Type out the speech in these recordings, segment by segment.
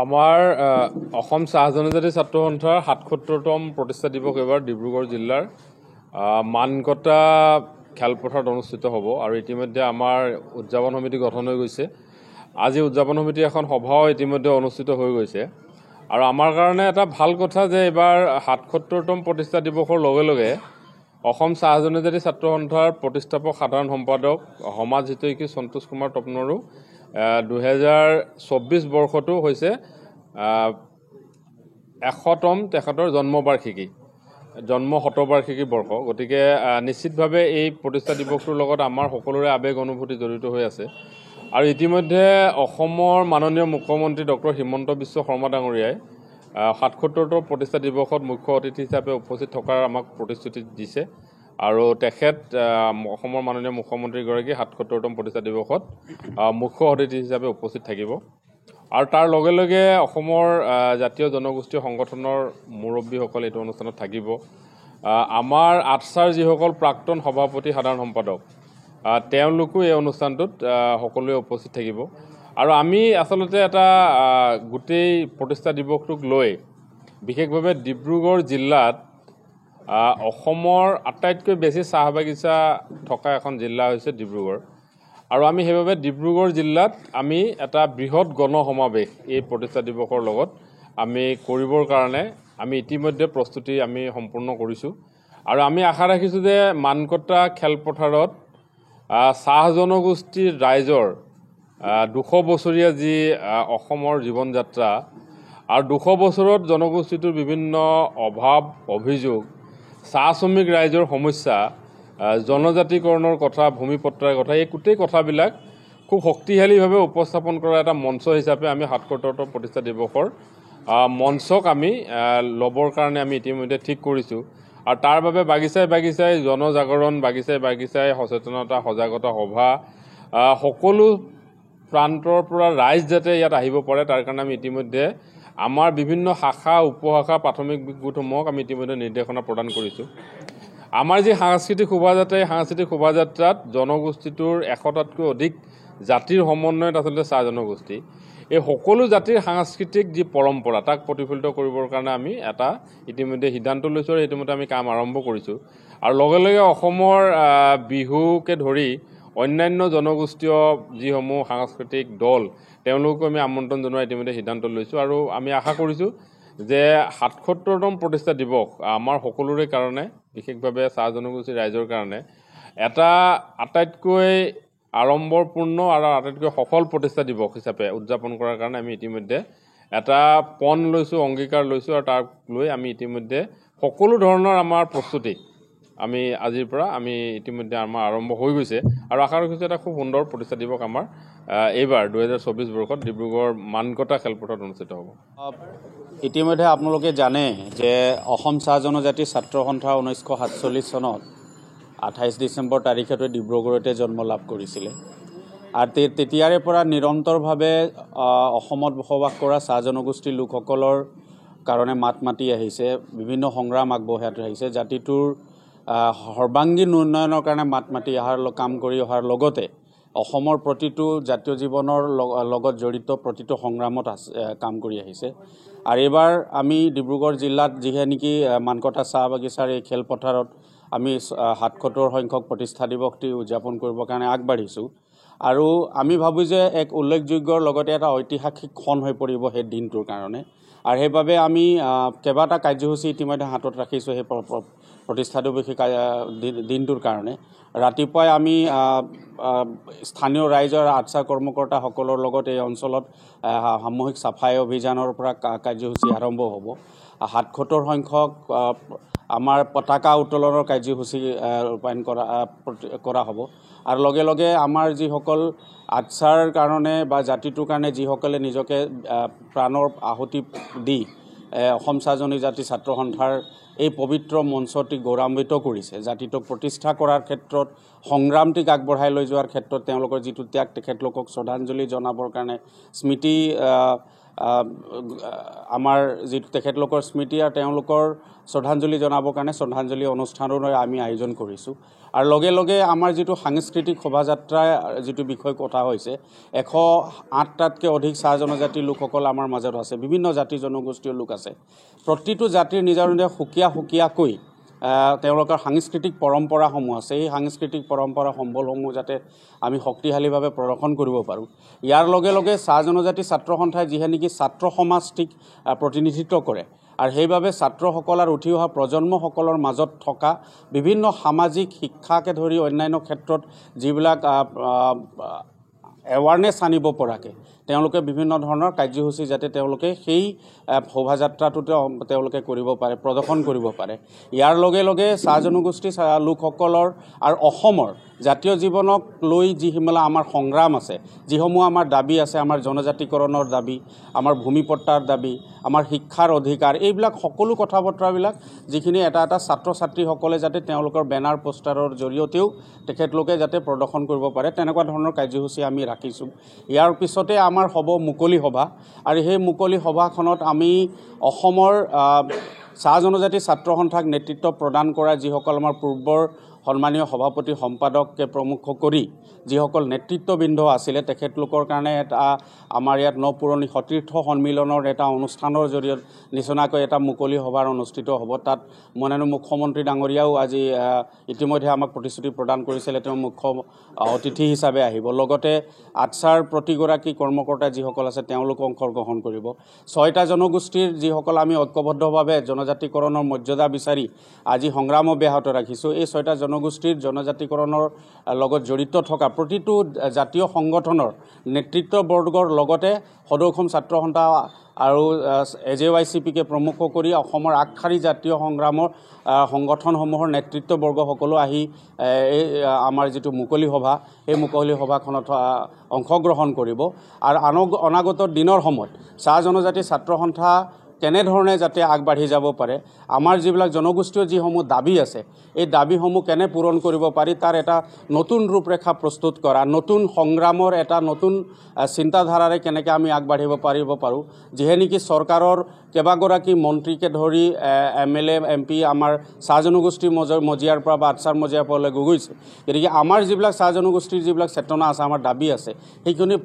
আমাৰ অসম চাহ জনজাতি ছাত্ৰ সন্থাৰ ৭৭তম প্ৰতিষ্ঠা দিৱস এবাৰ ডিব্ৰুগড় জিলাৰ মানকটা খেলপথাৰত অনুষ্ঠিত হ'ব আৰু ইতিমধ্যে আমাৰ উদযাপন সমিতি গঠন হৈ গৈছে। আজি উদযাপন সমিতিৰ এখন সভাও ইতিমধ্যে অনুষ্ঠিত হৈ গৈছে আৰু আমাৰ কাৰণে এটা ভাল কথা যে এবাৰ ৭৭তম প্ৰতিষ্ঠা দিৱসৰ লগে লগে অসম চাহ জনজাতি ছাত্ৰ সন্থাৰ প্ৰতিষ্ঠাপক সাধাৰণ সম্পাদক সমাজ হিতৈষী সন্তোষ কুমাৰ তপনৰো ২০২৪ বৰ্ষটো হৈছে ১০০তম তেখেতৰ জন্ম শতবাৰ্ষিকী বৰ্ষ। গতিকে নিশ্চিতভাৱে এই প্ৰতিষ্ঠা দিৱসটোৰ লগত আমাৰ সকলোৰে আৱেগ অনুভূতি জড়িত হৈ আছে আৰু ইতিমধ্যে অসমৰ মাননীয় মুখ্যমন্ত্ৰী ডক্টৰ হিমন্ত বিশ্ব শৰ্মা ডাঙৰীয়াই ৭৭তম প্ৰতিষ্ঠা দিৱসত মুখ্য অতিথি হিচাপে উপস্থিত থকাৰ আমাক প্ৰতিশ্ৰুতি দিছে আৰু তেখেত অসমৰ মাননীয় মুখ্যমন্ত্ৰীগৰাকী ৭৭তম প্ৰতিষ্ঠা দিৱসত মুখ্য অতিথি হিচাপে উপস্থিত থাকিব আৰু তাৰ লগে লগে অসমৰ জাতীয় জনগোষ্ঠীয় সংগঠনৰ মুৰব্বীসকল এইটো অনুষ্ঠানত থাকিব। আমাৰ আটছাৰ যিসকল প্ৰাক্তন সভাপতি সাধাৰণ সম্পাদক তেওঁলোকো এই অনুষ্ঠানটোত সকলোৱে উপস্থিত থাকিব আৰু আমি আচলতে এটা গোটেই প্ৰতিষ্ঠা দিৱসটোক লৈ বিশেষভাৱে ডিব্ৰুগড় জিলাত অসমৰ আটাইতকৈ বেছি চাহ বাগিচা থকা এখন জিলা হৈছে ডিব্ৰুগড় আৰু আমি সেইবাবে ডিব্ৰুগড় জিলাত আমি এটা বৃহৎ গণসমাৱেশ এই প্ৰতিষ্ঠা দিৱসৰ লগত আমি কৰিবৰ কাৰণে আমি ইতিমধ্যে প্ৰস্তুতি আমি সম্পূৰ্ণ কৰিছোঁ আৰু আমি আশা ৰাখিছোঁ যে মানকটা খেলপথাৰত চাহ জনগোষ্ঠীৰ ৰাইজৰ ২০০ বছৰীয়া যি অসমৰ জীৱন যাত্ৰা আৰু ২০০ বছৰত জনগোষ্ঠীটোৰ বিভিন্ন অভাৱ অভিযোগ চাহ শ্ৰমিক ৰাইজৰ সমস্যা জনজাতিকৰণৰ কথা ভূমিপত্ৰাৰ কথা এই গোটেই কথাবিলাক খুব শক্তিশালীভাৱে উপস্থাপন কৰা এটা মঞ্চ হিচাপে আমি ৭৭তম প্ৰতিষ্ঠা দিৱসৰ মঞ্চক আমি ল'বৰ কাৰণে আমি ইতিমধ্যে ঠিক কৰিছোঁ আৰু তাৰ বাবে বাগিচাই বাগিচাই জনজাগৰণ বাগিচাই সচেতনতা সজাগতা সভা সকলো প্ৰান্তৰ পৰা ৰাইজ যাতে ইয়াত আহিব পাৰে তাৰ কাৰণে আমি ইতিমধ্যে আমাৰ বিভিন্ন শাখা উপশাখা প্ৰাথমিক গোটসমূহক আমি ইতিমধ্যে নিৰ্দেশনা প্ৰদান কৰিছোঁ। আমাৰ যি সাংস্কৃতিক শোভাযাত্ৰা এই সাংস্কৃতিক শোভাযাত্ৰাত জনগোষ্ঠীটোৰ ১০০টাতকৈ অধিক জাতিৰ সমন্বয়ত আচলতে চাহ জনগোষ্ঠী এই সকলো জাতিৰ সাংস্কৃতিক যি পৰম্পৰা তাক প্ৰতিফলিত কৰিবৰ কাৰণে আমি এটা ইতিমধ্যে সিদ্ধান্ত লৈছোঁ আৰু ইতিমধ্যে আমি কাম আৰম্ভ কৰিছোঁ আৰু লগে লগে অসমৰ বিহুকে ধৰি অন্যান্য জনগোষ্ঠীয় যিসমূহ সাংস্কৃতিক দল তেওঁলোককো আমি আমন্ত্ৰণ জনোৱাৰ ইতিমধ্যে সিদ্ধান্ত লৈছোঁ আৰু আমি আশা কৰিছোঁ যে ৭৭তম প্ৰতিষ্ঠা দিৱস আমাৰ সকলোৰে কাৰণে বিশেষভাৱে চাহ জনগোষ্ঠীৰ ৰাইজৰ কাৰণে এটা আটাইতকৈ আড়ম্বৰপূৰ্ণ আৰু আটাইতকৈ সফল প্ৰতিষ্ঠা দিৱস হিচাপে উদযাপন কৰাৰ কাৰণে আমি ইতিমধ্যে এটা পণ লৈছোঁ অংগীকাৰ লৈছোঁ আৰু তাক লৈ আমি ইতিমধ্যে সকলো ধৰণৰ আমাৰ প্ৰস্তুতি আমি আজিৰ পৰা আমি ইতিমধ্যে আমাৰ আৰম্ভ হৈ গৈছে আৰু আশা ৰাখিছোঁ এটা খুব সুন্দৰ প্ৰতিষ্ঠা দিৱস আমাৰ এইবাৰ ২০২৪ বৰ্ষত ডিব্ৰুগড় মানকটা খেলপথাৰত অনুষ্ঠিত হ'ব। ইতিমধ্যে আপোনালোকে জানে যে অসম চাহ জনজাতি ছাত্ৰ সন্থা ১৯৪৭ চনত ২৮ ডিচেম্বৰ তাৰিখতে ডিব্ৰুগড়তে জন্ম লাভ কৰিছিলে আৰু তেতিয়াৰে পৰা নিৰন্তৰভাৱে অসমত বসবাস কৰা চাহ জনগোষ্ঠীৰ লোকসকলৰ কাৰণে মাত মাতি আহিছে, বিভিন্ন সংগ্ৰাম আগবঢ়াই আহিছে, জাতিটোৰ সৰ্বাংগীন উন্নয়নৰ কাৰণে মাত মাতি কাম কৰি অহাৰ লগতে অসমৰ প্ৰতিটো জাতীয় জীৱনৰ লগত জড়িত প্ৰতিটো সংগ্ৰামত কাম কৰি আহিছে আৰু এইবাৰ আমি ডিব্ৰুগড় জিলাত যিহে নেকি মানকটা চাহ বাগিচাৰ এই খেলপথাৰত আমি ৭৭ সংখ্যক প্ৰতিষ্ঠা দিৱসটি উদযাপন কৰিবৰ কাৰণে আগবাঢ়িছোঁ আৰু আমি ভাবোঁ যে এক উল্লেখযোগ্যৰ লগতে এটা ঐতিহাসিক ক্ষণ হৈ পৰিব সেই দিনটোৰ কাৰণে আৰু সেইবাবে আমি কেইবাটা কাৰ্যসূচী ইতিমধ্যে হাতত ৰাখিছোঁ সেই প্ৰতিষ্ঠা দিৱসী দিনটোৰ কাৰণে। ৰাতিপুৱাই আমি স্থানীয় ৰাইজৰ আটছা কৰ্মকৰ্তাসকলৰ লগত এই অঞ্চলত সামূহিক চাফাই অভিযানৰ পৰা কাৰ্যসূচী আৰম্ভ হ'ব। ৭৭ সংখ্যক আমাৰ পতাকা উত্তোলনৰ কাৰ্যসূচী ৰূপায়ণ কৰা হ'ব আৰু লগে লগে আমাৰ যিসকল আটছাৰ কাৰণে বা জাতিটোৰ কাৰণে যিসকলে নিজকে প্ৰাণৰ আহুতি দি অসম চাহ জনজাতি ছাত্ৰ সন্থাৰ এই পবিত্ৰ মঞ্চটিক গৌৰৱান্বিত কৰিছে, জাতিটোক প্ৰতিষ্ঠা কৰাৰ ক্ষেত্ৰত সংগ্ৰামটিক আগবঢ়াই লৈ যোৱাৰ ক্ষেত্ৰত তেওঁলোকৰ যিটো ত্যাগ তেখেতলোকক শ্ৰদ্ধাঞ্জলি জনাবৰ কাৰণে স্মৃতি আমাৰ যিটো তেখেতলোকৰ স্মৃতি আৰু তেওঁলোকৰ শ্ৰদ্ধাঞ্জলি জনাবৰ কাৰণে শ্ৰদ্ধাঞ্জলি অনুষ্ঠানো আমি আয়োজন কৰিছোঁ। আৰু লগে লগে আমাৰ যিটো সাংস্কৃতিক শোভাযাত্ৰা যিটো বিষয় কথা হৈছে 108টাতকৈ অধিক চাহ জনজাতিৰ লোকসকল আমাৰ মাজত আছে, বিভিন্ন জাতি জনগোষ্ঠীৰ লোক আছে। প্ৰতিটো জাতিৰ নিজৰ নিজৰ সুকীয়াকৈ তেওঁলোকৰ সাংস্কৃতিক পৰম্পৰাসমূহ আছে। এই সাংস্কৃতিক পৰম্পৰা সম্বলসমূহ যাতে আমি শক্তিশালীভাৱে প্ৰদৰ্শন কৰিব পাৰোঁ। ইয়াৰ লগে লগে চাহ জনজাতি ছাত্ৰ সন্থাই যিহে নেকি ছাত্ৰ সমাজটিক প্ৰতিনিধিত্ব কৰে আৰু সেইবাবে ছাত্ৰসকল আৰু উঠি অহা প্ৰজন্মসকলৰ মাজত থকা বিভিন্ন সামাজিক শিক্ষাকে ধৰি অন্যান্য ক্ষেত্ৰত যিবিলাক এৱাৰনেছ আনিব পৰাকৈ তেওঁলোকে বিভিন্ন ধৰণৰ কাৰ্যসূচী যাতে তেওঁলোকে সেই শোভাযাত্ৰাটোতে তেওঁলোকে কৰিব পাৰে, প্ৰদৰ্শন কৰিব পাৰে। ইয়াৰ লগে লগে চাহ জনগোষ্ঠীৰ লোকসকলৰ আৰু অসমৰ জাতীয় জীৱনক লৈ যিসমূহ আমাৰ সংগ্ৰাম আছে, যিসমূহ আমাৰ দাবী আছে, আমাৰ জনজাতিকৰণৰ দাবী, আমাৰ ভূমিপট্টাৰ দাবী, আমাৰ শিক্ষাৰ অধিকাৰ, এইবিলাক সকলো কথা বতৰাবিলাক যিখিনি এটা ছাত্ৰ ছাত্ৰীসকলে যাতে তেওঁলোকৰ বেনাৰ পোষ্টাৰৰ জৰিয়তেও তেখেতলোকে যাতে প্ৰদৰ্শন কৰিব পাৰে, তেনেকুৱা ধৰণৰ কাৰ্যসূচী আমি ৰাখিছোঁ। ইয়াৰ পিছতে আমাৰ হ'ব মুকলি সভা আৰু সেই মুকলি সভাখনত আমি অসমৰ চাহ জনজাতি ছাত্ৰ সন্থাক নেতৃত্ব প্ৰদান কৰা যিসকল আমাৰ পূৰ্বৰ সন্মানীয় সভাপতি সম্পাদককে প্ৰমুখ কৰি যিসকল নেতৃত্ববৃন্দ আছিলে তেখেতলোকৰ কাৰণে এটা আমাৰ ইয়াত নপুৰণি সতীৰ্থ সন্মিলনৰ এটা অনুষ্ঠানৰ জৰিয়তে নিচনাকৈ এটা মুকলি সভাৰ অনুষ্ঠিত হ'ব। তাত মাননীয় মুখ্যমন্ত্ৰী ডাঙৰীয়াও আজি ইতিমধ্যে আমাক প্ৰতিশ্ৰুতি প্ৰদান কৰিছিলে তেওঁ মুখ্য অতিথি হিচাপে আহিব। লগতে আটছাৰ প্ৰতিগৰাকী কৰ্মকৰ্তা যিসকল আছে তেওঁলোকে অংশগ্ৰহণ কৰিব। 6টা জনগোষ্ঠীৰ যিসকল আমি ঐক্যবদ্ধভাৱে জনজাতিকৰণৰ মৰ্যাদা বিচাৰি আজি সংগ্ৰাম অব্যাহত ৰাখিছোঁ, এই 6টা জনগোষ্ঠীৰ জনজাতিকৰণৰ লগত জড়িত থকা প্ৰতিটো জাতীয় সংগঠনৰ নেতৃত্ববৰ্গৰ লগতে সদৌ অসম ছাত্ৰ সন্থা আৰু AJYCPকে প্ৰমুখ কৰি অসমৰ আগশাৰী জাতীয় সংগ্ৰামৰ সংগঠনসমূহৰ নেতৃত্ববৰ্গসকলো আহি এই আমাৰ যিটো মুকলি সভা এই মুকলি সভাখনত অংশগ্ৰহণ কৰিব। আৰু অনাগত দিনৰ সময়ত চাহ জনজাতি ছাত্ৰ সন্থা কেনেধৰণে যাতে আগবাঢ়ি যাব পাৰে, আমাৰ যিবিলাক জনগোষ্ঠীয় যিসমূহ দাবী আছে এই দাবীসমূহ কেনে পূৰণ কৰিব পাৰি তাৰ এটা নতুন ৰূপৰেখা প্ৰস্তুত কৰা, নতুন সংগ্ৰামৰ এটা নতুন চিন্তাধাৰাৰে কেনেকৈ আমি আগবাঢ়িব পাৰোঁ। যিহে নেকি চৰকাৰৰ কেইবাগৰাকী মন্ত্ৰীকে ধৰি MLA MP আমাৰ চাহ জনগোষ্ঠীৰ মজিয়াৰ পৰা বা আটছাৰ মজিয়াৰ পৰালৈ গৈছে। গতিকে আমাৰ যিবিলাক চাহ জনগোষ্ঠীৰ যিবিলাক চেতনা আছে, আমাৰ দাবী আছে, সেইখিনি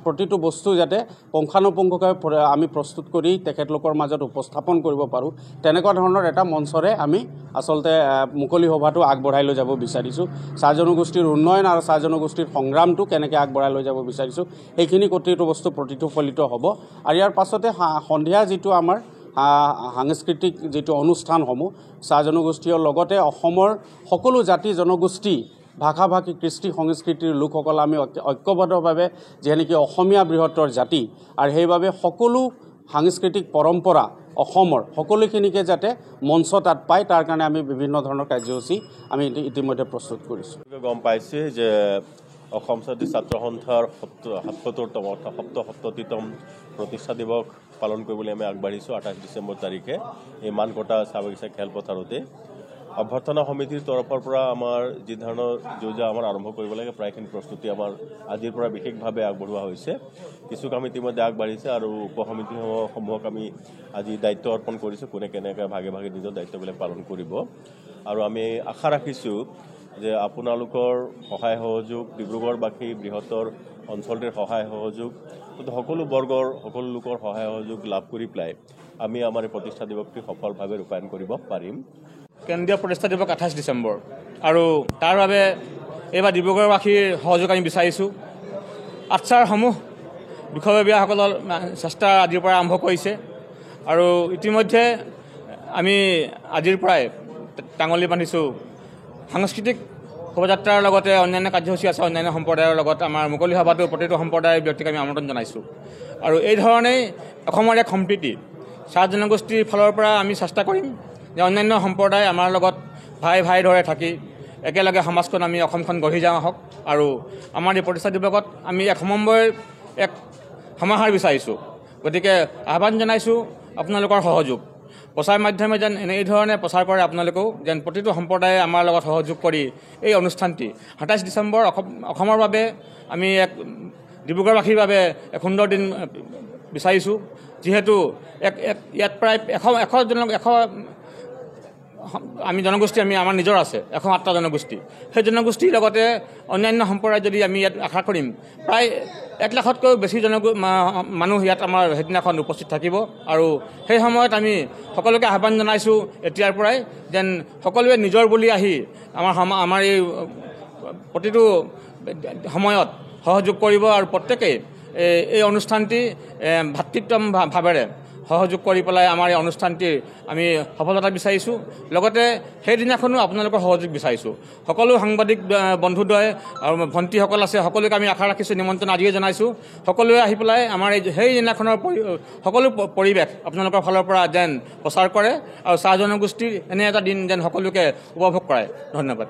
প্ৰতিটো বস্তু যাতে পুংখানুপুংখকৈ আমি প্ৰস্তুত কৰি তেখেতলোকৰ মাজত উপস্থাপন কৰিব পাৰোঁ, তেনেকুৱা ধৰণৰ এটা মঞ্চৰে আমি আচলতে মুকলি সভাটো আগবঢ়াই লৈ যাব বিচাৰিছোঁ। চাহ জনগোষ্ঠীৰ উন্নয়ন আৰু চাহ জনগোষ্ঠীৰ সংগ্ৰামটো কেনেকৈ আগবঢ়াই লৈ যাব বিচাৰিছোঁ সেইখিনি প্ৰতিটো বস্তু প্ৰতিফলিত হ'ব। আৰু ইয়াৰ পাছতে সন্ধিয়া যিটো আমাৰ সাংস্কৃতিক যিটো অনুষ্ঠানসমূহ চাহ জনগোষ্ঠীৰ লগতে অসমৰ সকলো জাতি জনগোষ্ঠী ভাষা ভাষী কৃষ্টি সংস্কৃতিৰ লোকসকল আমি ঐক্যবদ্ধভাৱে যিহে নেকি অসমীয়া বৃহত্তৰ জাতি আৰু সেইবাবে সকলো সাংস্কৃতিক পৰম্পৰা অসমৰ সকলোখিনিকে যাতে মঞ্চ তাত পায় তাৰ কাৰণে আমি বিভিন্ন ধৰণৰ কাৰ্যসূচী আমি ইতিমধ্যে প্ৰস্তুত কৰিছোঁ। গম পাইছে যে অসম ছাত্ৰ সন্থাৰ ৭৭তম অৰ্থাৎ ৭৭তম প্ৰতিষ্ঠা দিৱস পালন কৰিবলৈ আমি আগবাঢ়িছোঁ ২৮ ডিচেম্বৰ তাৰিখে এই মানকটা চাহ বাগিচা খেলপথাৰতে। অভ্যৰ্থনা সমিতিৰ তৰফৰ পৰা আমাৰ যি ধৰণৰ যোজা আমাৰ আৰম্ভ কৰিব লাগে প্ৰায়খিনি প্ৰস্তুতি আমাৰ আজিৰ পৰা বিশেষভাৱে আগবঢ়োৱা হৈছে। কিছু কাম ইতিমধ্যে আগবাঢ়িছে আৰু উপসমিতিসমূহক আমি আজি দায়িত্ব অৰ্পণ কৰিছোঁ কোনে কেনেকৈ ভাগে ভাগে নিজৰ দায়িত্ববিলাক পালন কৰিব। আৰু আমি আশা ৰাখিছোঁ যে আপোনালোকৰ সহায় সহযোগ, ডিব্ৰুগড়বাসী বৃহত্তৰ অঞ্চলটিৰ সহায় সহযোগ, সকলো বৰ্গৰ সকলো লোকৰ সহায় সহযোগ লাভ কৰি পেলাই আমি আমাৰ এই প্ৰতিষ্ঠা দিৱসটি সফলভাৱে ৰূপায়ণ কৰিব পাৰিম। কেন্দ্ৰীয় প্ৰতিষ্ঠা দিৱস ২৮ ডিচেম্বৰ আৰু তাৰ বাবে এইবাৰ ডিব্ৰুগড়বাসীৰ সহযোগ আমি বিচাৰিছোঁ। আটছাৰ সমূহ বিষয়ববীয়াসকলৰ চেষ্টা আজিৰ পৰা আৰম্ভ কৰিছে আৰু ইতিমধ্যে আমি আজিৰ পৰাই টাঙলি বান্ধিছোঁ। সাংস্কৃতিক শোভাযাত্ৰাৰ লগতে অন্যান্য কাৰ্যসূচী আছে অন্যান্য সম্প্ৰদায়ৰ লগত। আমাৰ মুকলি সভাটো প্ৰতিটো সম্প্ৰদায়ৰ ব্যক্তিক আমি আমন্ত্ৰণ জনাইছোঁ আৰু এই ধৰণেই অসমৰ এক সম্প্ৰীতি চাহ জনগোষ্ঠীৰ ফালৰ পৰা আমি চেষ্টা কৰিম যে অন্যান্য সম্প্ৰদায় আমাৰ লগত ভাই ধৰে থাকি একেলগে সমাজখন আমি অসমখন গঢ়ি যাওঁ আহক। আৰু আমাৰ এই প্ৰতিষ্ঠা দিৱসত আমি এক সমন্বয়ৰ এক সমাহাৰ বিচাৰিছোঁ। গতিকে আহ্বান জনাইছোঁ আপোনালোকৰ সহযোগ, প্ৰচাৰ মাধ্যমে যেন এনেধৰণে প্ৰচাৰ কৰে আপোনালোকেও যেন প্ৰতিটো সম্প্ৰদায়ে আমাৰ লগত সহযোগ কৰি এই অনুষ্ঠানটি ২৭ ডিচেম্বৰ অসমৰ বাবে আমি এক ডিব্ৰুগড়বাসীৰ বাবে এক সুন্দৰ দিন বিচাৰিছোঁ। যিহেতু ইয়াত প্ৰায় আমি জনগোষ্ঠী আমাৰ নিজৰ আছে 108টা জনগোষ্ঠী। সেই জনগোষ্ঠীৰ লগতে অন্যান্য সম্প্ৰদায় যদি আমি ইয়াত আশা কৰিম প্ৰায় 1 লাখতকৈ বেছি মানুহ ইয়াত আমাৰ সেইদিনাখন উপস্থিত থাকিব। আৰু সেই সময়ত আমি সকলোকে আহ্বান জনাইছোঁ এতিয়াৰ পৰাই যেন সকলোৱে নিজৰ বুলি আহি আমাৰ এই প্ৰতিটো সময়ত সহযোগ কৰিব আৰু প্ৰত্যেকেই এই অনুষ্ঠানটি ভাতৃত্বভাৱেৰে সহযোগ কৰি পেলাই আমাৰ এই অনুষ্ঠানটিৰ আমি সফলতা বিচাৰিছোঁ। লগতে সেইদিনাখনো আপোনালোকৰ সহযোগ বিচাৰিছোঁ। সকলো সাংবাদিক বন্ধুদ্বয় আৰু ভণ্টিসকল আছে, সকলোকে আমি আশা ৰাখিছোঁ, নিমন্ত্ৰণ আজিয়ে জনাইছোঁ। সকলোৱে আহি পেলাই আমাৰ সেই দিনাখনৰ সকলো পৰিৱেশ আপোনালোকৰ ফালৰ পৰা যেন প্ৰচাৰ কৰে আৰু চাহ জনগোষ্ঠীৰ এনে এটা দিন যেন সকলোকে উপভোগ কৰায়। ধন্যবাদ।